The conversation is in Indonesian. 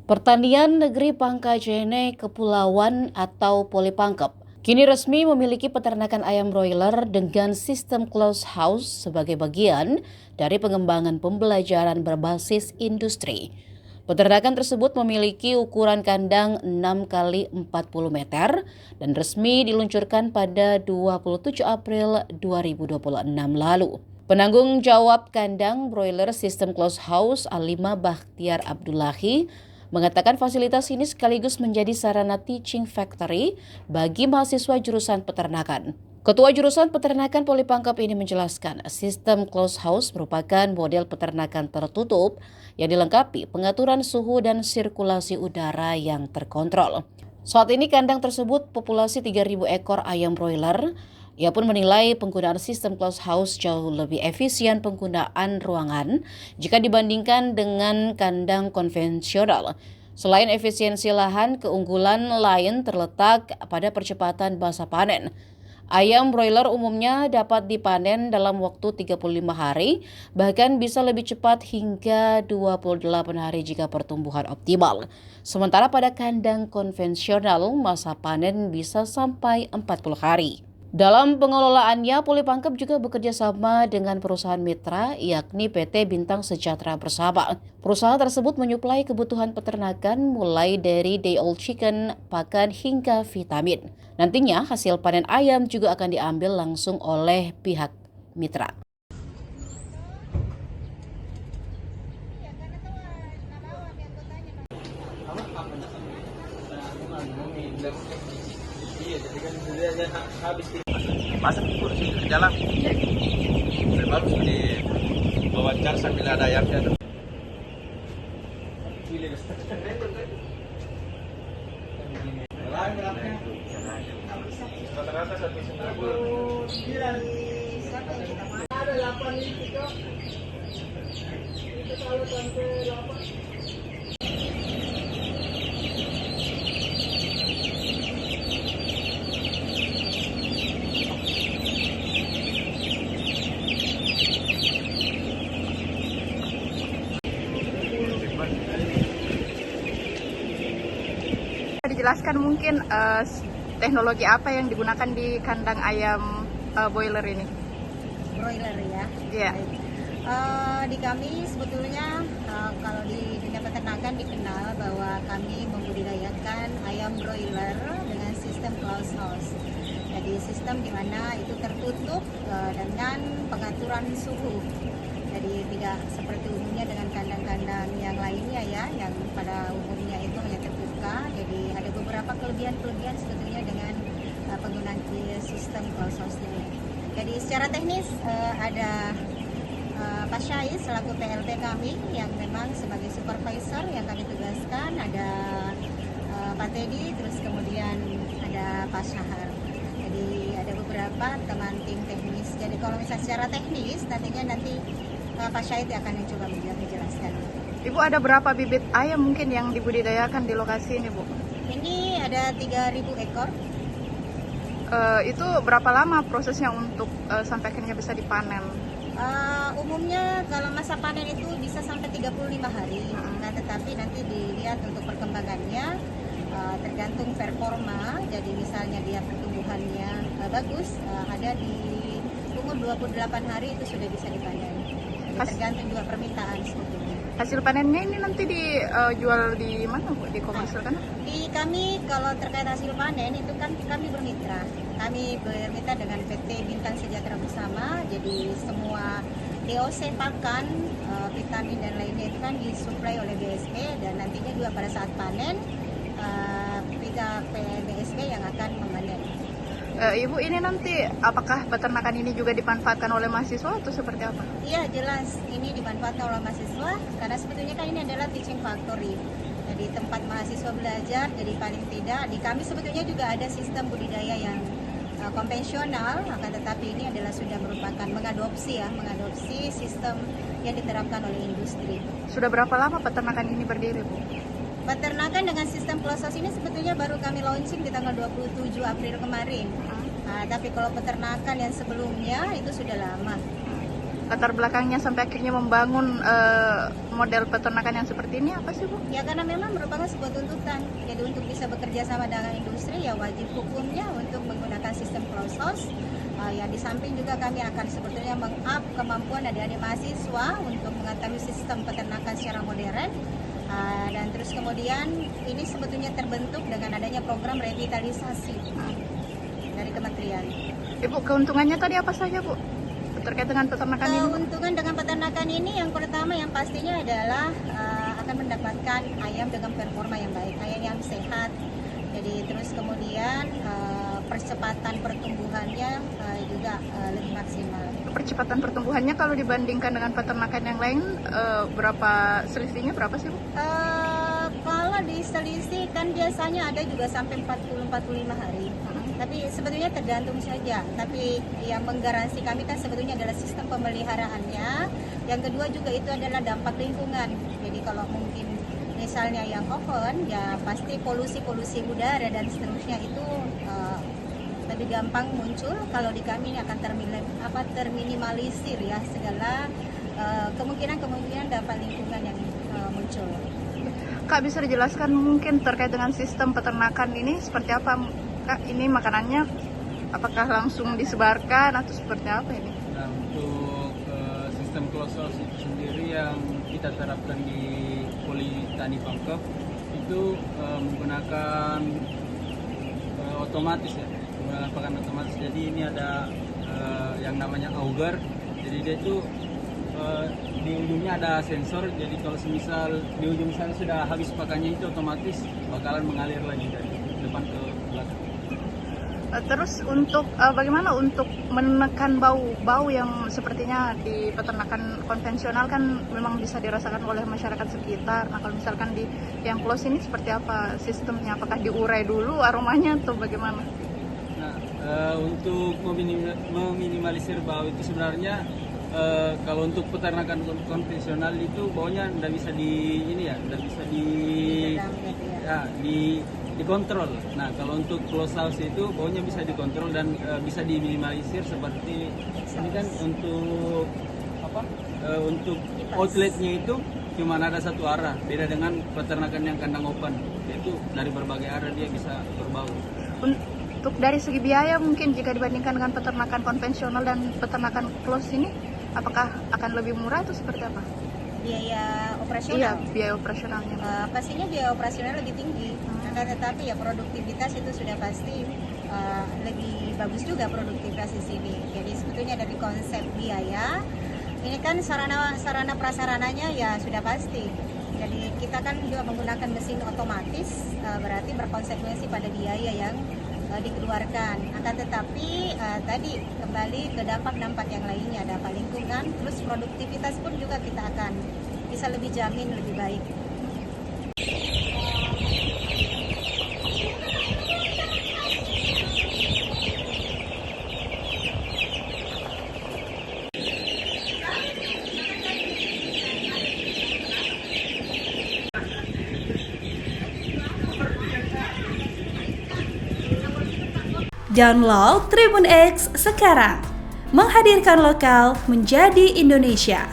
Pertanian Negeri Pangkajene Kepulauan atau Polipangkep kini resmi memiliki peternakan ayam broiler dengan sistem closed house sebagai bagian dari pengembangan pembelajaran berbasis industri. Peternakan tersebut memiliki ukuran kandang 6 kali 40 meter dan resmi diluncurkan pada 27 April 2026 lalu. Penanggung jawab kandang broiler sistem closed house Alima Bakhtiar Abdullahi mengatakan fasilitas ini sekaligus menjadi sarana teaching factory bagi mahasiswa jurusan peternakan. Ketua jurusan peternakan Polipangkep ini menjelaskan, sistem closed house merupakan model peternakan tertutup yang dilengkapi pengaturan suhu dan sirkulasi udara yang terkontrol. Saat ini kandang tersebut populasi 3.000 ekor ayam broiler. Ia pun menilai penggunaan sistem closed house jauh lebih efisien penggunaan ruangan jika dibandingkan dengan kandang konvensional. Selain efisiensi lahan, keunggulan lain terletak pada percepatan masa panen. Ayam broiler umumnya dapat dipanen dalam waktu 35 hari, bahkan bisa lebih cepat hingga 28 hari jika pertumbuhan optimal. Sementara pada kandang konvensional, masa panen bisa sampai 40 hari. Dalam pengelolaannya, Polipangkep juga bekerja sama dengan perusahaan mitra, yakni PT Bintang Sejahtera Bersama. Perusahaan tersebut menyuplai kebutuhan peternakan mulai dari day-old chicken, pakan, hingga vitamin. Nantinya, hasil panen ayam juga akan diambil langsung oleh pihak mitra. Iya, jadi kan dia habis pasang kursi ke jalan. Baru di wawancara sambil ada ayamnya. Rata-rata 1,90. Ada 8 itu. Itu kalau sampai 8. Dijelaskan mungkin teknologi apa yang digunakan di kandang ayam broiler ini? Broiler ya. Iya. Di kami sebetulnya kalau di dunia peternakan dikenal bahwa kami membudidayakan ayam broiler dengan sistem closed house. Jadi sistem di mana itu tertutup dengan pengaturan suhu. Jadi tidak seperti umumnya dengan kandang-kandang yang lainnya ya, yang pada umumnya itu hanya terbuka. Jadi ada beberapa kelebihan sebetulnya dengan penggunaan sistem closed house ini. Jadi secara teknis ada Pak Syahid selaku PLT kami yang memang sebagai supervisor yang kami tugaskan, ada Pak Teddy, terus kemudian ada Pak Syahar. Jadi ada beberapa teman tim teknis. Jadi kalau misalnya secara teknis nanti Pak Syahid akan coba menjelaskan. Ibu, ada berapa bibit ayam mungkin yang dibudidayakan di lokasi ini, Bu? Ini ada 3.000 ekor. Itu berapa lama prosesnya untuk sampai akhirnya bisa dipanen? Umumnya kalau masa panen itu bisa sampai 35 hari. Nah, tetapi nanti dilihat untuk perkembangannya tergantung performa. Jadi misalnya dia pertumbuhannya bagus, ada di umur 28 hari itu sudah bisa dipanen. Tergantung juga permintaan sebetulnya. Hasil panennya ini nanti dijual di mana, Bu? Di komersil kan? Di kami kalau terkait hasil panen itu kan kami bermitra. Kami bermitra dengan PT Bintang Sejahtera Bersama. Jadi semua DOC pakan, vitamin dan lainnya itu kan disuplai oleh BSP dan nantinya juga pada saat panen pihak BSP yang akan memanen. Ibu, ini nanti apakah peternakan ini juga dimanfaatkan oleh mahasiswa atau seperti apa? Iya, jelas ini dimanfaatkan oleh mahasiswa karena sebetulnya kan ini adalah teaching factory. Jadi tempat mahasiswa belajar, jadi paling tidak di kami sebetulnya juga ada sistem budidaya yang konvensional, akan tetapi ini adalah sudah merupakan mengadopsi sistem yang diterapkan oleh industri. Sudah berapa lama peternakan ini berdiri, Bu? Peternakan dengan sistem closed house ini sebetulnya baru kami launching di tanggal 27 April kemarin. Tapi kalau peternakan yang sebelumnya itu sudah lama. latar belakangnya sampai akhirnya membangun model peternakan yang seperti ini apa sih Bu? Ya karena memang merupakan sebuah tuntutan. Jadi untuk bisa bekerja sama dengan industri ya wajib hukumnya untuk menggunakan sistem closed house. Ya di samping juga kami akan sebetulnya meng-up kemampuan adik-adik mahasiswa untuk mengetahui sistem peternakan secara modern. Dan terus kemudian ini sebetulnya terbentuk dengan adanya program revitalisasi dari kementerian. Ibu, keuntungannya tadi apa saja Bu terkait dengan peternakan ini? Keuntungan dengan peternakan ini yang pertama yang pastinya adalah akan mendapatkan ayam dengan performa yang baik, ayam yang sehat. Jadi terus kemudian percepatan pertumbuhannya juga lebih maksimal. Percepatan pertumbuhannya kalau dibandingkan dengan peternakan yang lain berapa selisihnya berapa sih Bu? Kalau diselisih kan biasanya ada juga sampai 40-45 hari. Tapi sebetulnya tergantung saja. Tapi yang menggaransi kami kan sebetulnya adalah sistem pemeliharaannya. Yang kedua juga itu adalah dampak lingkungan. Jadi kalau mungkin misalnya yang open, ya pasti polusi udara dan seterusnya itu lebih gampang muncul. Kalau di kami ini akan terminimalisir ya segala kemungkinan dampak lingkungan yang muncul. Kak, bisa dijelaskan mungkin terkait dengan sistem peternakan ini seperti apa? Kak, ini makanannya apakah langsung disebarkan atau seperti apa ini? Nah, untuk sistem closed house itu sendiri yang kita terapkan di Politani Pangkep itu menggunakan otomatis ya, menggunakan pakan otomatis. Jadi ini ada yang namanya auger. Jadi dia itu di ujungnya ada sensor. Jadi kalau semisal di ujung sana sudah habis pakannya itu otomatis bakalan mengalir lagi dari depan ke belakang. Terus untuk bagaimana untuk menekan bau yang sepertinya di peternakan konvensional kan memang bisa dirasakan oleh masyarakat sekitar. Nah kalau misalkan di yang close ini seperti apa sistemnya? Apakah diurai dulu aromanya atau bagaimana? Nah untuk meminimalisir bau itu sebenarnya kalau untuk peternakan konvensional itu baunya tidak bisa dikontrol. Nah kalau untuk closed house itu baunya bisa dikontrol dan bisa diminimalisir seperti ini kan untuk untuk outletnya itu cuma ada satu arah, beda dengan peternakan yang kandang open, yaitu dari berbagai arah dia bisa berbau. Untuk dari segi biaya mungkin jika dibandingkan dengan peternakan konvensional dan peternakan close ini, apakah akan lebih murah atau seperti apa? Biaya operasional? Iya, biaya operasionalnya. Pastinya biaya operasional lebih tinggi. Tetapi ya produktivitas itu sudah pasti lebih bagus juga produktivitas di sini. Jadi sebetulnya dari konsep biaya, ini kan sarana prasarananya ya sudah pasti. Jadi kita kan juga menggunakan mesin otomatis, berarti berkonsekuensi pada biaya yang dikeluarkan. Akan tetapi tadi kembali ke dampak-dampak yang lainnya, dampak lingkungan, terus produktivitas pun juga kita akan bisa lebih jamin lebih baik. Download Tribun X sekarang, menghadirkan lokal menjadi Indonesia.